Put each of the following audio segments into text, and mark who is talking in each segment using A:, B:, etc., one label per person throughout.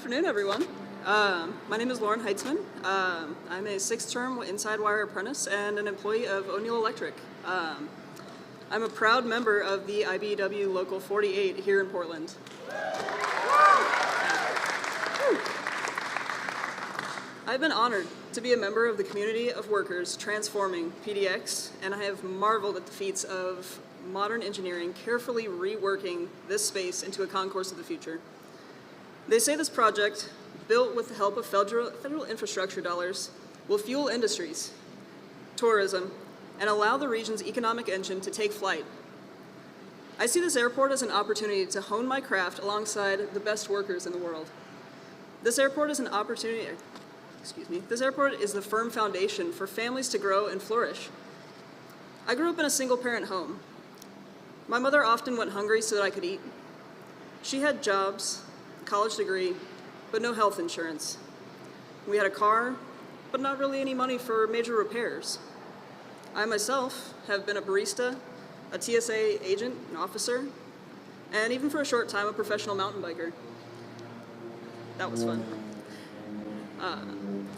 A: afternoon, everyone. My name is Lauren Heitzman. I'm a sixth-term Inside Wire apprentice and an employee of O'Neill Electric. I'm a proud member of the IBEW Local 48 here in Portland. I've been honored to be a member of the community of workers transforming PDX, and I have marveled at the feats of modern engineering carefully reworking this space into a concourse of the future. They say this project, built with the help of federal infrastructure dollars, will fuel industries, tourism, and allow the region's economic engine to take flight. I see this airport as an opportunity to hone my craft alongside the best workers in the world. This airport is an opportunity, this airport is the firm foundation for families to grow and flourish. I grew up in a single-parent home. My mother often went hungry so that I could eat. She had jobs, a college degree, but no health insurance. We had a car, but not really any money for major repairs. I myself have been a barista, a TSA agent, an officer, and even for a short time, a professional mountain biker. That was fun.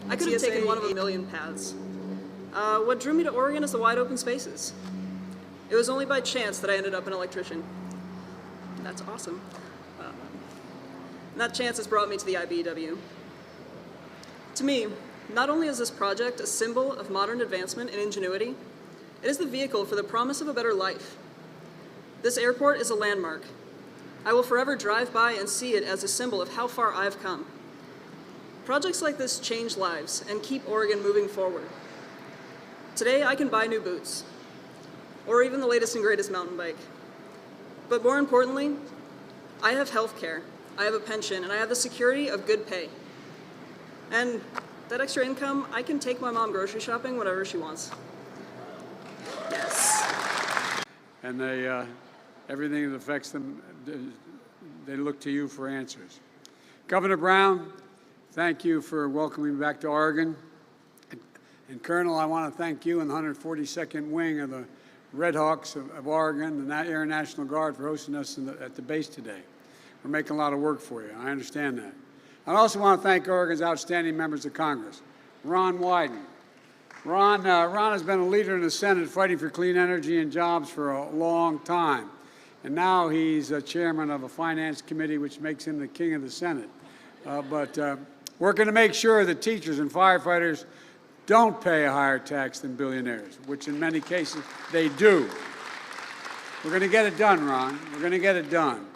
A: I could have taken one of a million paths. What drew me to Oregon is the wide open spaces. It was only by chance that I ended up an electrician. That's awesome. And that chance has brought me to the IBEW. To me, not only is this project a symbol of modern advancement and ingenuity, it is the vehicle for the promise of a better life. This airport is a landmark. I will forever drive by and see it as a symbol of how far I've come. Projects like this change lives and keep Oregon moving forward. Today, I can buy new boots, or even the latest and greatest mountain bike. But more importantly, I have health care, I have a pension, and I have the security of good pay. And that extra income, I can take my mom grocery shopping whenever she wants. Yes.
B: And everything that affects them, they look to you for answers. Governor Brown, thank you for welcoming me back to Oregon. And Colonel, I want to thank you and the 142nd Wing of the Red Hawks of Oregon, the Air National Guard, for hosting us at the base today. We're making a lot of work for you. I understand that. I also want to thank Oregon's outstanding members of Congress. Ron Wyden. Ron has been a leader in the Senate fighting for clean energy and jobs for a long time. And now he's a chairman of a finance committee, which makes him the king of the Senate. Working to make sure that teachers and firefighters don't pay a higher tax than billionaires, which in many cases they do. We're going to get it done, Ron. We're going to get it done.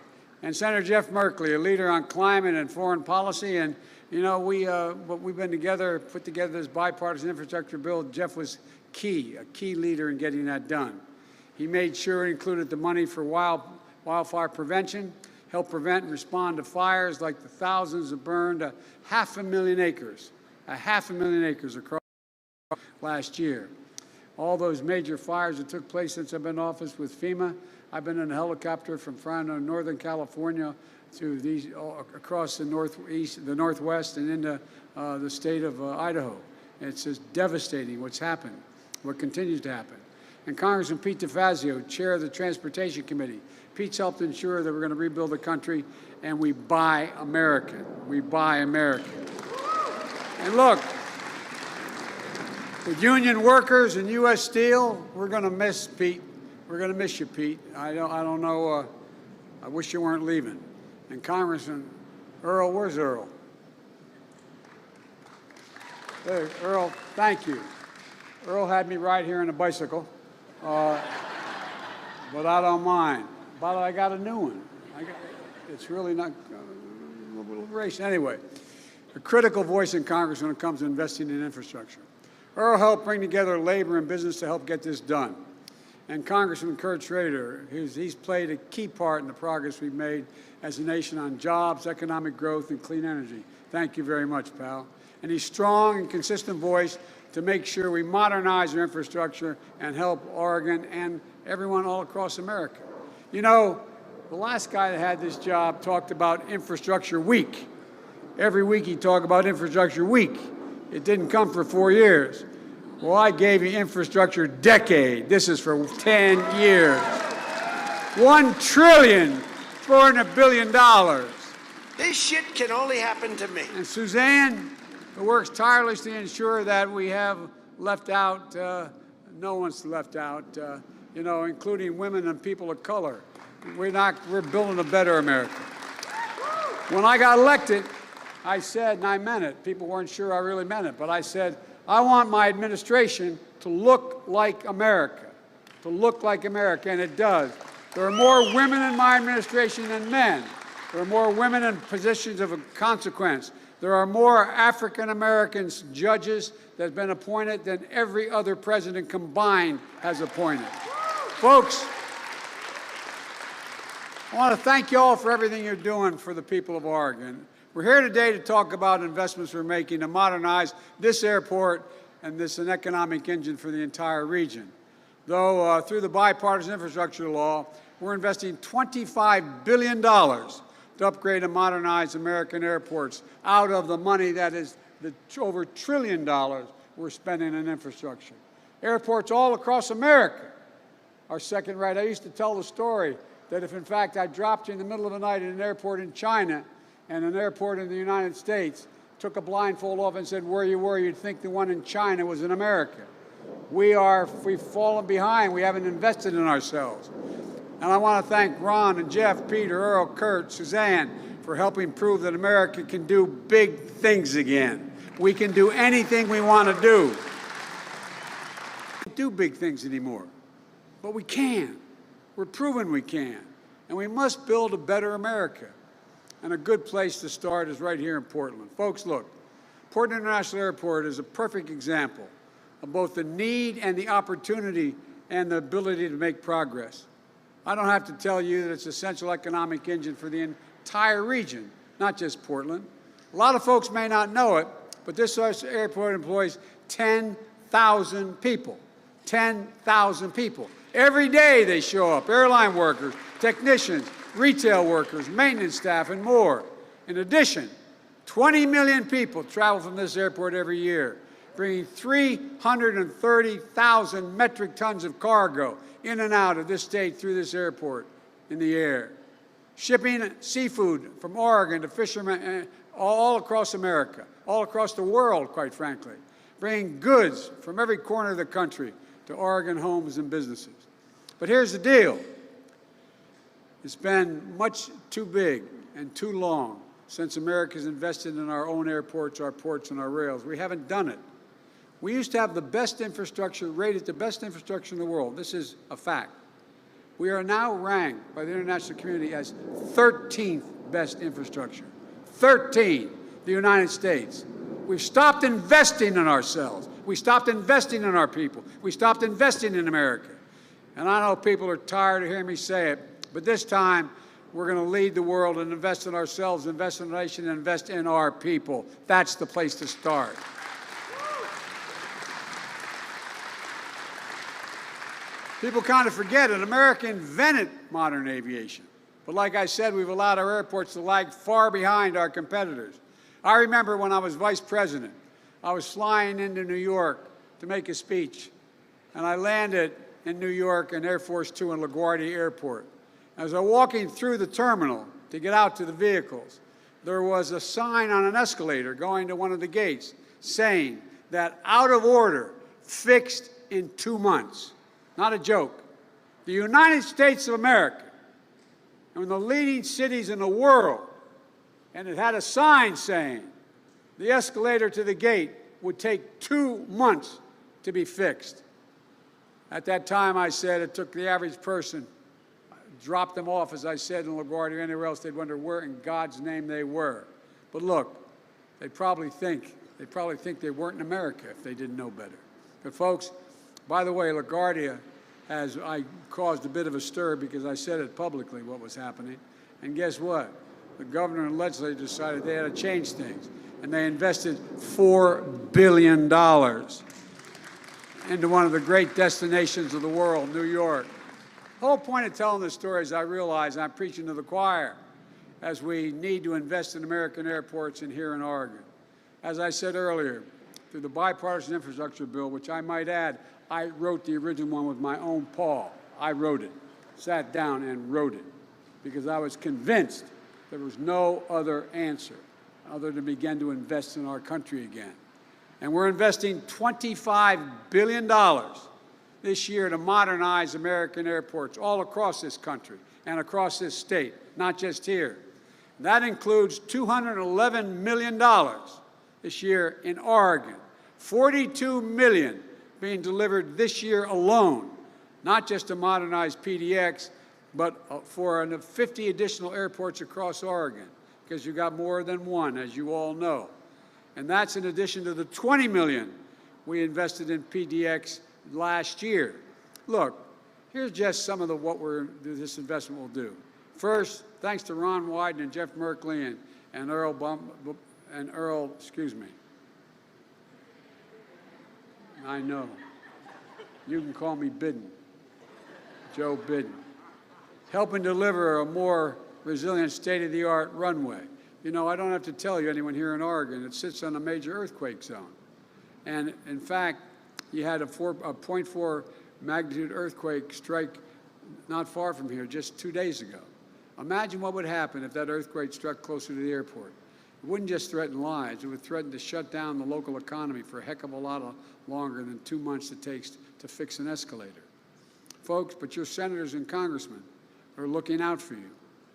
B: And Senator Jeff Merkley, a leader on climate and foreign policy, and you know, we've been together, put together this bipartisan infrastructure bill. Jeff was a key leader in getting that done. He made sure it included the money for wildfire prevention, help prevent and respond to fires like the thousands that burned 500,000 acres, 500,000 acres across last year. All those major fires that took place since I've been in office with FEMA. I've been in a helicopter from Northern California to these across the Northwest, and into the state of Idaho. It's just devastating what's happened, what continues to happen. And Congressman Pete DeFazio, chair of the Transportation Committee. Pete's helped ensure that we're going to rebuild the country, and we buy American. We buy American. And look, with union workers and U.S. Steel, we're going to miss Pete. We're going to miss you, Pete. I don't know. I wish you weren't leaving. And Congressman Earl, where's Earl? Hey, Earl, thank you. Earl had me ride here on a bicycle, but I don't mind. But I got a new one. It's really not a little race. Anyway, a critical voice in Congress when it comes to investing in infrastructure. Earl helped bring together labor and business to help get this done. And Congressman Kurt Schrader, he's played a key part in the progress we've made as a nation on jobs, economic growth, and clean energy. Thank you very much, pal. And he's strong and consistent voice to make sure we modernize our infrastructure and help Oregon and everyone all across America. You know, the last guy that had this job talked about Infrastructure Week. Every week he'd talk about Infrastructure Week. It didn't come for 4 years. Well, I gave you Infrastructure Decade. This is for 10 years. $1.4 trillion.
C: This shit can only happen to me.
B: And Suzanne, who works tirelessly to ensure that we have left out, no one's left out, you know, including women and people of color. We're building a better America. When I got elected, I said, and I meant it, people weren't sure I really meant it, but I said, I want my administration to look like America, and it does. There are more women in my administration than men. There are more women in positions of consequence. There are more African Americans judges that have been appointed than every other president combined has appointed. Folks, I want to thank you all for everything you're doing for the people of Oregon. We're here today to talk about investments we're making to modernize this airport and this an economic engine for the entire region. Though through the bipartisan infrastructure law, we're investing $25 billion to upgrade and modernize American airports out of the money that is the over $1 trillion we're spending in infrastructure. Airports all across America are second rate. I used to tell the story that if, in fact, I dropped you in the middle of the night in an airport in China and an airport in the United States, took a blindfold off and said where you were, you'd think the one in China was in America. We've fallen behind. We haven't invested in ourselves. And I want to thank Ron and Jeff, Peter, Earl, Kurt, Suzanne for helping prove that America can do big things again. We can do anything we want to do. We can't do big things anymore, but we can. We're proving we can. And we must build a better America. And a good place to start is right here in Portland. Folks, look, Portland International Airport is a perfect example of both the need and the opportunity and the ability to make progress. I don't have to tell you that it's an essential economic engine for the entire region, not just Portland. A lot of folks may not know it, but this airport employs 10,000 people. 10,000 people. Every day they show up, airline workers, technicians, retail workers, maintenance staff, and more. In addition, 20 million people travel from this airport every year, bringing 330,000 metric tons of cargo in and out of this state through this airport in the air. Shipping seafood from Oregon to fishermen all across America, all across the world, quite frankly, bringing goods from every corner of the country to Oregon homes and businesses. But here's the deal. It's been much too big and too long since America's invested in our own airports, our ports, and our rails. We haven't done it. We used to have the best infrastructure, rated the best infrastructure in the world. This is a fact. We are now ranked by the international community as 13th best infrastructure. 13, the United States. We've stopped investing in ourselves. We stopped investing in our people. We stopped investing in America. And I know people are tired of hearing me say it, but this time we're going to lead the world and invest in ourselves, invest in the nation, and invest in our people. That's the place to start. People kind of forget it. America invented modern aviation. But like I said, we've allowed our airports to lag far behind our competitors. I remember when I was vice president, I was flying into New York to make a speech, and I landed in New York in Air Force Two in LaGuardia Airport. As I was walking through the terminal to get out to the vehicles, there was a sign on an escalator going to one of the gates saying that out of order, fixed in 2 months. Not a joke. The United States of America, one of the leading cities in the world, and it had a sign saying the escalator to the gate would take 2 months to be fixed. At that time, I said it took the average person, dropped them off, as I said, in LaGuardia or anywhere else, they'd wonder where in God's name they were. But look, they probably think they weren't in America if they didn't know better. But folks, by the way, LaGuardia I caused a bit of a stir because I said it publicly what was happening. And guess what? The governor and legislature decided they had to change things. And they invested $4 billion into one of the great destinations of the world, New York. The whole point of telling this story is I realize I'm preaching to the choir as we need to invest in American airports and here in Oregon. As I said earlier, through the bipartisan infrastructure bill, which I might add, I wrote the original one with my own paw. I wrote it, sat down and wrote it, because I was convinced There was no other answer other than begin to invest in our country again. And we're investing $25 billion this year to modernize American airports all across this country and across this state, not just here. That includes $211 million this year in Oregon, $42 million being delivered this year alone, not just to modernize PDX, but for 50 additional airports across Oregon, because you got more than one, as you all know. And that's in addition to the $20 million we invested in PDX last year. Look, here's just some of what this investment will do. First, thanks to Ron Wyden and Jeff Merkley and Earl, excuse me. I know. You can call me Bidden, Joe Bidden. Helping deliver a more resilient, state-of-the-art runway. You know, I don't have to tell you, anyone here in Oregon, it sits on a major earthquake zone. And in fact, you had a 0.4 magnitude earthquake strike not far from here just 2 days ago. Imagine what would happen if that earthquake struck closer to the airport. It wouldn't just threaten lives, it would threaten to shut down the local economy for a heck of a lot longer than 2 months it takes to fix an escalator. Folks, but your senators and congressmen are looking out for you.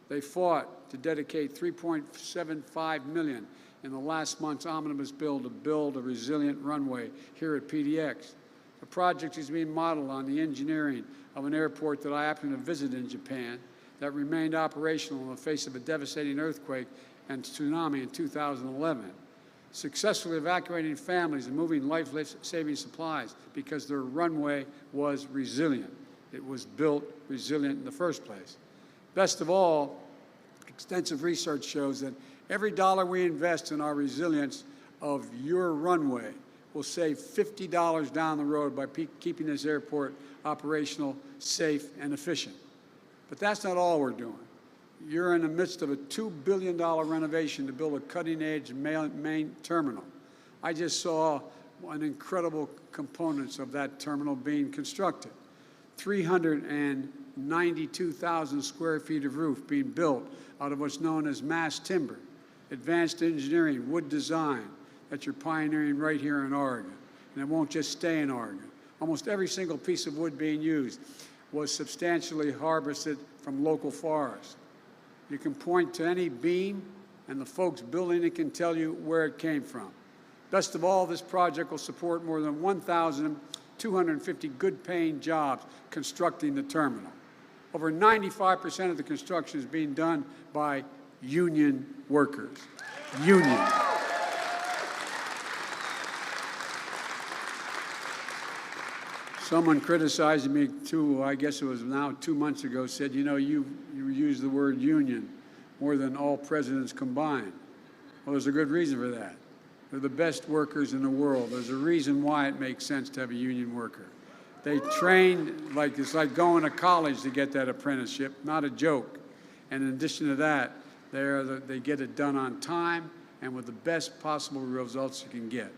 B: They fought to dedicate $3.75 million in the last month's omnibus bill to build a resilient runway here at PDX. The project is being modeled on the engineering of an airport that I happened to visit in Japan that remained operational in the face of a devastating earthquake and tsunami in 2011, successfully evacuating families and moving life-saving supplies because their runway was resilient. It was built resilient in the first place. Best of all, extensive research shows that every dollar we invest in our resilience of your runway will save $50 down the road by keeping this airport operational, safe, and efficient. But that's not all we're doing. You're in the midst of a $2 billion renovation to build a cutting-edge main terminal. I just saw an incredible components of that terminal being constructed. 392,000 square feet of roof being built out of what's known as mass timber, advanced engineering, wood design that you're pioneering right here in Oregon. And it won't just stay in Oregon. Almost every single piece of wood being used was substantially harvested from local forests. You can point to any beam, and the folks building it can tell you where it came from. Best of all, this project will support more than 1,250 good-paying jobs constructing the terminal. Over 95% of the construction is being done by union workers. Union. Someone criticizing me, too, I guess it was now 2 months ago, said, you know, you use the word union more than all presidents combined. Well, there's a good reason for that. They're the best workers in the world. There's a reason why it makes sense to have a union worker. They train, like it's like going to college to get that apprenticeship, not a joke. And in addition to that, they get it done on time and with the best possible results you can get.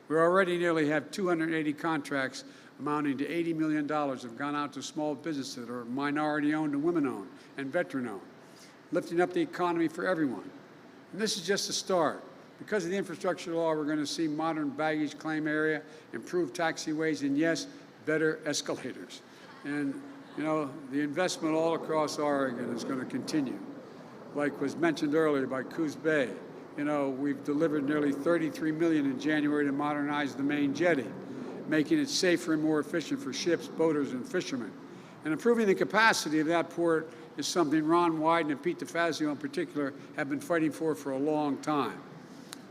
B: We already nearly have 280 contracts amounting to $80 million have gone out to small businesses that are minority-owned and women-owned and veteran-owned, lifting up the economy for everyone. And this is just the start. Because of the infrastructure law, we're going to see modern baggage claim area, improved taxiways, and yes, better escalators. And, you know, the investment all across Oregon is going to continue. Like was mentioned earlier by Coos Bay, you know, we've delivered nearly $33 million in January to modernize the main jetty, making it safer and more efficient for ships, boaters, and fishermen. And improving the capacity of that port is something Ron Wyden and Pete DeFazio in particular have been fighting for a long time.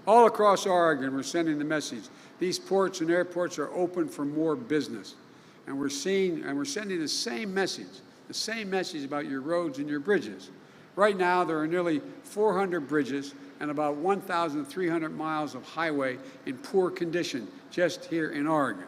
B: All across Oregon, we're sending the message. These ports and airports are open for more business. And we're sending the same message about your roads and your bridges. Right now, there are nearly 400 bridges and about 1,300 miles of highway in poor condition just here in Oregon.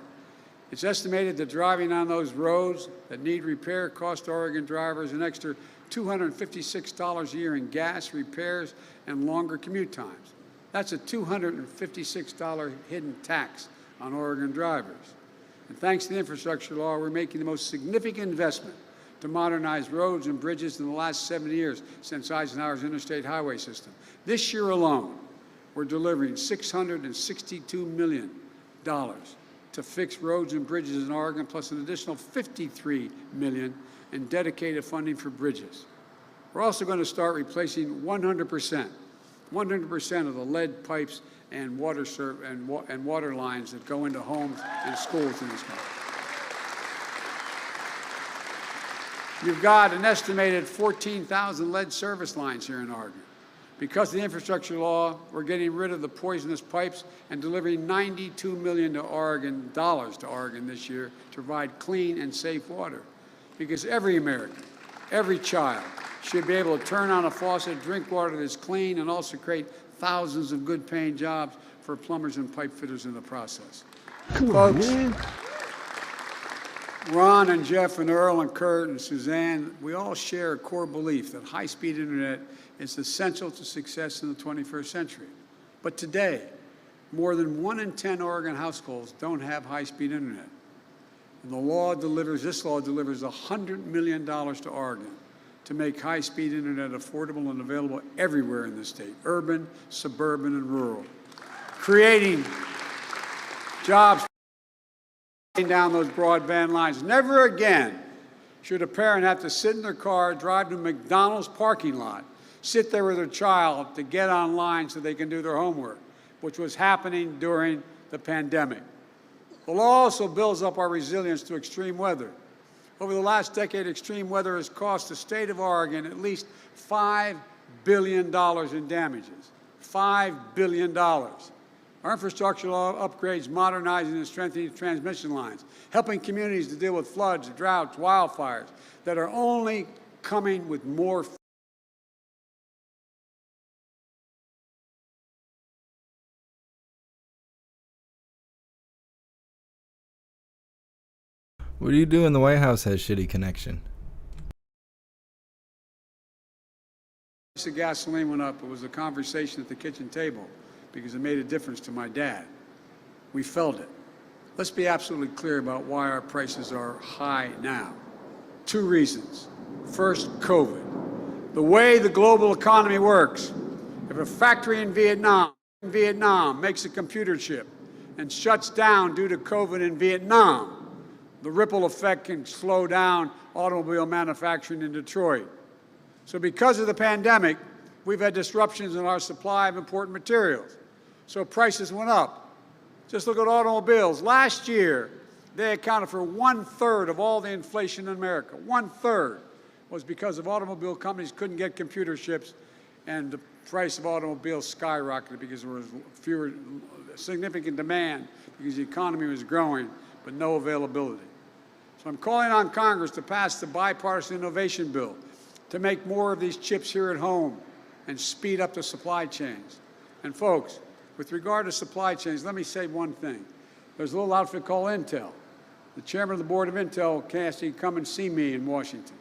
B: It's estimated that driving on those roads that need repair cost Oregon drivers an extra $256 a year in gas, repairs, and longer commute times. That's a $256 hidden tax on Oregon drivers. And thanks to the infrastructure law, we're making the most significant investment to modernize roads and bridges in the last 7 years since Eisenhower's interstate highway system. This year alone, we're delivering $662 million to fix roads and bridges in Oregon, plus an additional $53 million in dedicated funding for bridges. We're also going to start replacing 100% of the lead pipes and water lines that go into homes and schools in this country. You've got an estimated 14,000 lead service lines here in Oregon. Because of the infrastructure law, we're getting rid of the poisonous pipes and delivering $92 million to Oregon this year to provide clean and safe water. Because every American, every child, should be able to turn on a faucet, drink water that's clean, and also create thousands of good-paying jobs for plumbers and pipe fitters in the process. Folks, Ron and Jeff and Earl and Kurt and Suzanne, we all share a core belief that high-speed internet is essential to success in the 21st century. But today, more than 1 in 10 Oregon households don't have high-speed internet. And this law delivers $100 million to Oregon to make high-speed internet affordable and available everywhere in the state, urban, suburban, and rural, creating jobs down those broadband lines. Never again should a parent have to sit in their car, drive to McDonald's parking lot, sit there with their child to get online so they can do their homework, which was happening during the pandemic. The law also builds up our resilience to extreme weather. Over the last decade, extreme weather has cost the state of Oregon at least $5 billion in damages. $5 billion. Our infrastructure law upgrades modernizing and strengthening transmission lines, helping communities to deal with floods, droughts, wildfires that are only coming with more.
D: What do you do when the White House has shitty connection?
B: The price of gasoline went up. It was a conversation at the kitchen table because it made a difference to my dad. We felt it. Let's be absolutely clear about why our prices are high now. 2 reasons. First, COVID. The way the global economy works, if a factory in Vietnam makes a computer chip and shuts down due to COVID in Vietnam, the ripple effect can slow down automobile manufacturing in Detroit. So because of the pandemic, we've had disruptions in our supply of important materials. So prices went up. Just look at automobiles. Last year, they accounted for 1/3 of all the inflation in America. 1/3 was because of automobile companies couldn't get computer chips, and the price of automobiles skyrocketed because there was significant demand because the economy was growing, but no availability. So I'm calling on Congress to pass the bipartisan innovation bill to make more of these chips here at home and speed up the supply chains. And folks, with regard to supply chains, let me say one thing. There's a little outfit called Intel. The chairman of the board of Intel asked me to come and see me in Washington.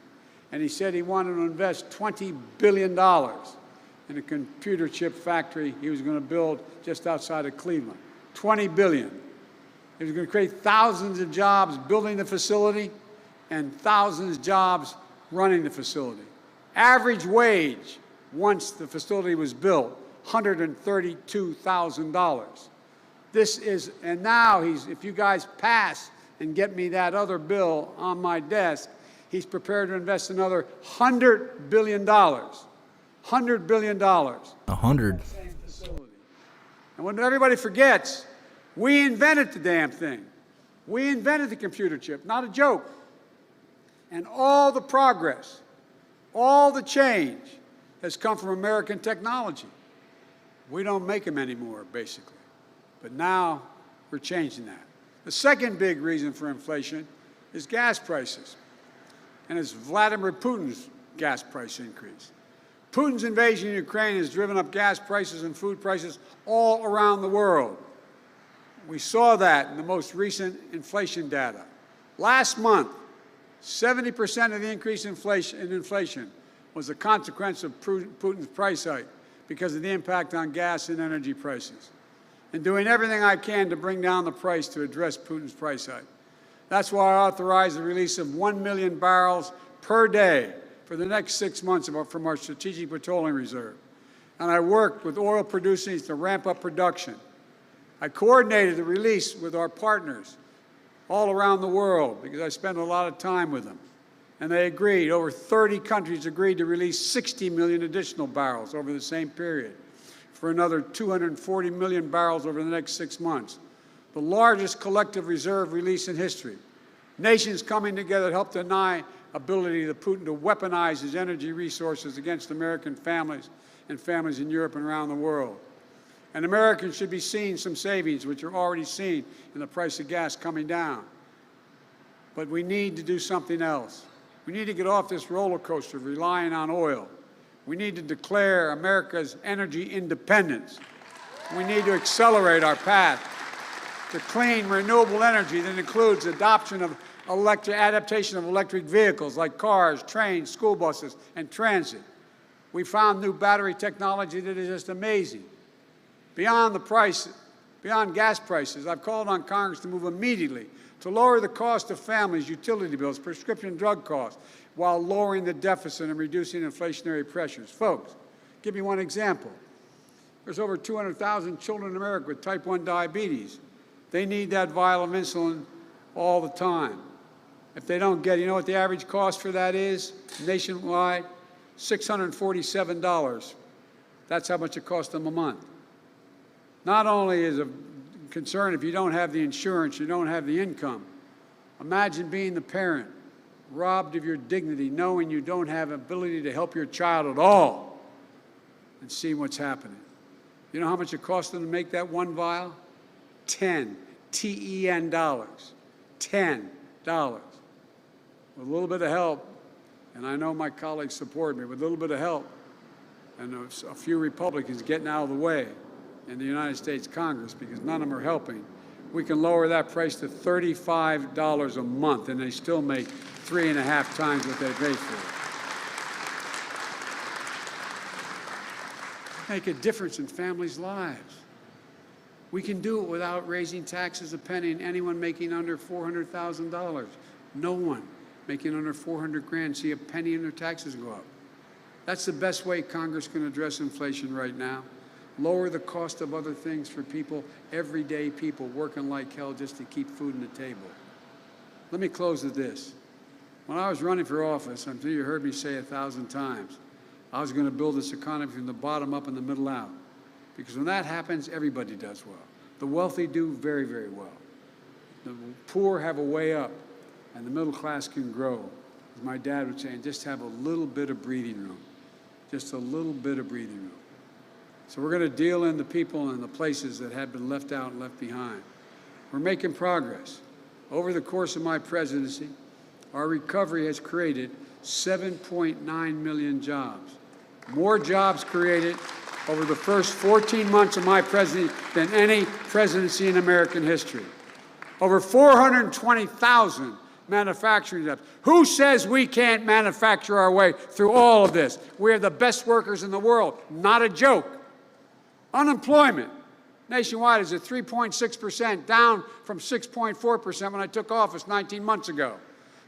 B: And he said he wanted to invest $20 billion in a computer chip factory he was going to build just outside of Cleveland. $20 billion. He was going to create thousands of jobs building the facility and thousands of jobs running the facility. Average wage, once the facility was built, $132,000. This is, and now if you guys pass and get me that other bill on my desk, he's prepared to invest another $100 billion. $100 billion.
D: 100.
B: And what everybody forgets, we invented the damn thing. We invented the computer chip, not a joke. And all the progress, all the change has come from American technology. We don't make them anymore, basically. But now we're changing that. The second big reason for inflation is gas prices. And it's Vladimir Putin's gas price increase. Putin's invasion of Ukraine has driven up gas prices and food prices all around the world. We saw that in the most recent inflation data. Last month, 70% of the increase in inflation was a consequence of Putin's price hike because of the impact on gas and energy prices. And doing everything I can to bring down the price to address Putin's price hike. That's why I authorized the release of 1 million barrels per day for the next 6 months from our Strategic Petroleum Reserve. And I worked with oil producers to ramp up production. I coordinated the release with our partners all around the world because I spent a lot of time with them. And they agreed, over 30 countries agreed to release 60 million additional barrels over the same period for another 240 million barrels over the next 6 months. The largest collective reserve release in history. Nations coming together to help deny ability to Putin to weaponize his energy resources against American families and families in Europe and around the world. And Americans should be seeing some savings, which are already seen in the price of gas coming down. But we need to do something else. We need to get off this roller coaster of relying on oil. We need to declare America's energy independence. We need to accelerate our path to clean, renewable energy that includes adoption of adaptation of electric vehicles like cars, trains, school buses, and transit. We found new battery technology that is just amazing. Beyond gas prices, I've called on Congress to move immediately to lower the cost of families' utility bills, prescription drug costs, while lowering the deficit and reducing inflationary pressures. Folks, give me one example. There's over 200,000 children in America with type 1 diabetes. They need that vial of insulin all the time. If they don't get it, you know what the average cost for that is nationwide? $647. That's how much it costs them a month. Not only is a concern if you don't have the insurance, you don't have the income. Imagine being the parent, robbed of your dignity, knowing you don't have ability to help your child at all, and seeing what's happening. You know how much it costs them to make that one vial? $10 dollars. $10. With a little bit of help, and I know my colleagues support me, with a little bit of help, and a few Republicans getting out of the way in the United States Congress, because none of them are helping, we can lower that price to $35 a month, and they still make 3.5 times what they paid for. Make a difference in families' lives. We can do it without raising taxes a penny, and anyone making under $400,000. No one making under 400 grand see a penny in their taxes go up. That's the best way Congress can address inflation right now. Lower the cost of other things for people, everyday people working like hell just to keep food on the table. Let me close with this. When I was running for office, I'm sure you heard me say 1,000 times, I was going to build this economy from the bottom up and the middle out. Because when that happens, everybody does well. The wealthy do very, very well. The poor have a way up, and the middle class can grow. As my dad would say, and just have a little bit of breathing room. Just a little bit of breathing room. So we're going to deal in the people and the places that have been left out and left behind. We're making progress. Over the course of my presidency, our recovery has created 7.9 million jobs. More jobs created over the first 14 months of my presidency than any presidency in American history. Over 420,000 manufacturing jobs. Who says we can't manufacture our way through all of this? We are the best workers in the world. Not a joke. Unemployment nationwide is at 3.6%, down from 6.4% when I took office 19 months ago.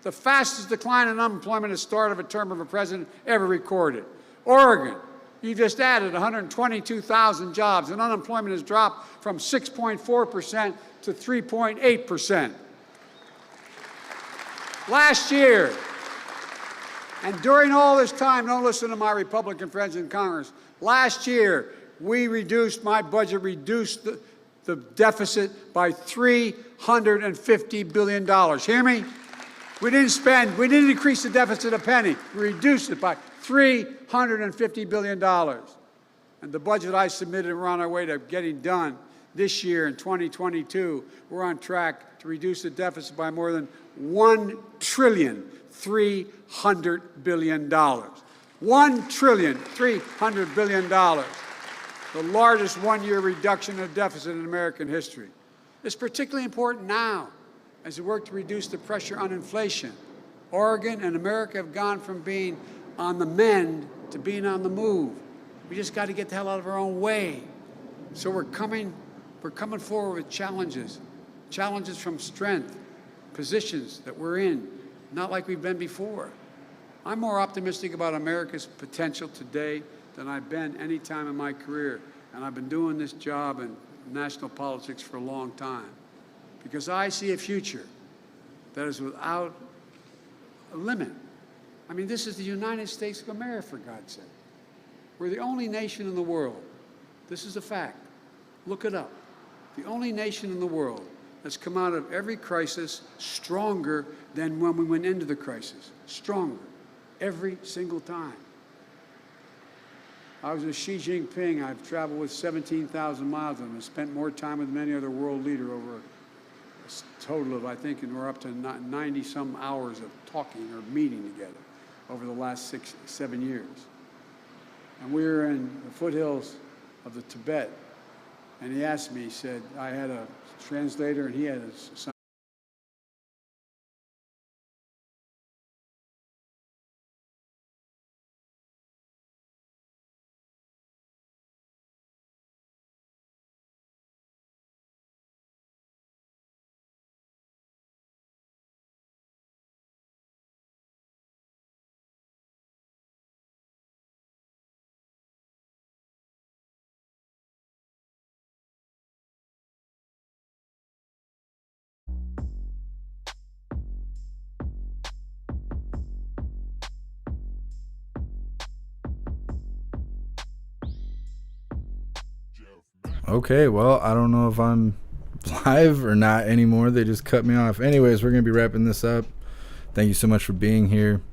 B: The fastest decline in unemployment at the start of a term of a president ever recorded. Oregon, you just added 122,000 jobs, and unemployment has dropped from 6.4% to 3.8%. Last year, and during all this time, don't listen to my Republican friends in Congress, last year we reduced, my budget reduced the deficit by $350 billion. Hear me? We didn't increase the deficit a penny. We reduced it by $350 billion. And the budget I submitted, we're on our way to getting done this year in 2022. We're on track to reduce the deficit by more than $1.3 trillion. $1.3 trillion. The largest one-year reduction in deficit in American history. It's particularly important now as we work to reduce the pressure on inflation. Oregon and America have gone from being on the mend to being on the move. We just got to get the hell out of our own way. So we're coming forward with challenges from strength, positions that we're in, not like we've been before. I'm more optimistic about America's potential today than I've been any time in my career. And I've been doing this job in national politics for a long time. Because I see a future that is without a limit. I mean, this is the United States of America, for God's sake. We're the only nation in the world. This is a fact. Look it up. The only nation in the world that's come out of every crisis stronger than when we went into the crisis. Stronger. Every single time. I was with Xi Jinping. I've traveled with 17,000 miles with him and spent more time with any other world leader over a total of, I think, and we're up to 90-some hours of talking or meeting together over the last 6-7 years. And we were in the foothills of the Tibet, and he asked me, he said, I had a translator and he had a son.
D: Okay, well, I don't know if I'm live or not anymore. They just cut me off. Anyways, we're going to be wrapping this up. Thank you so much for being here.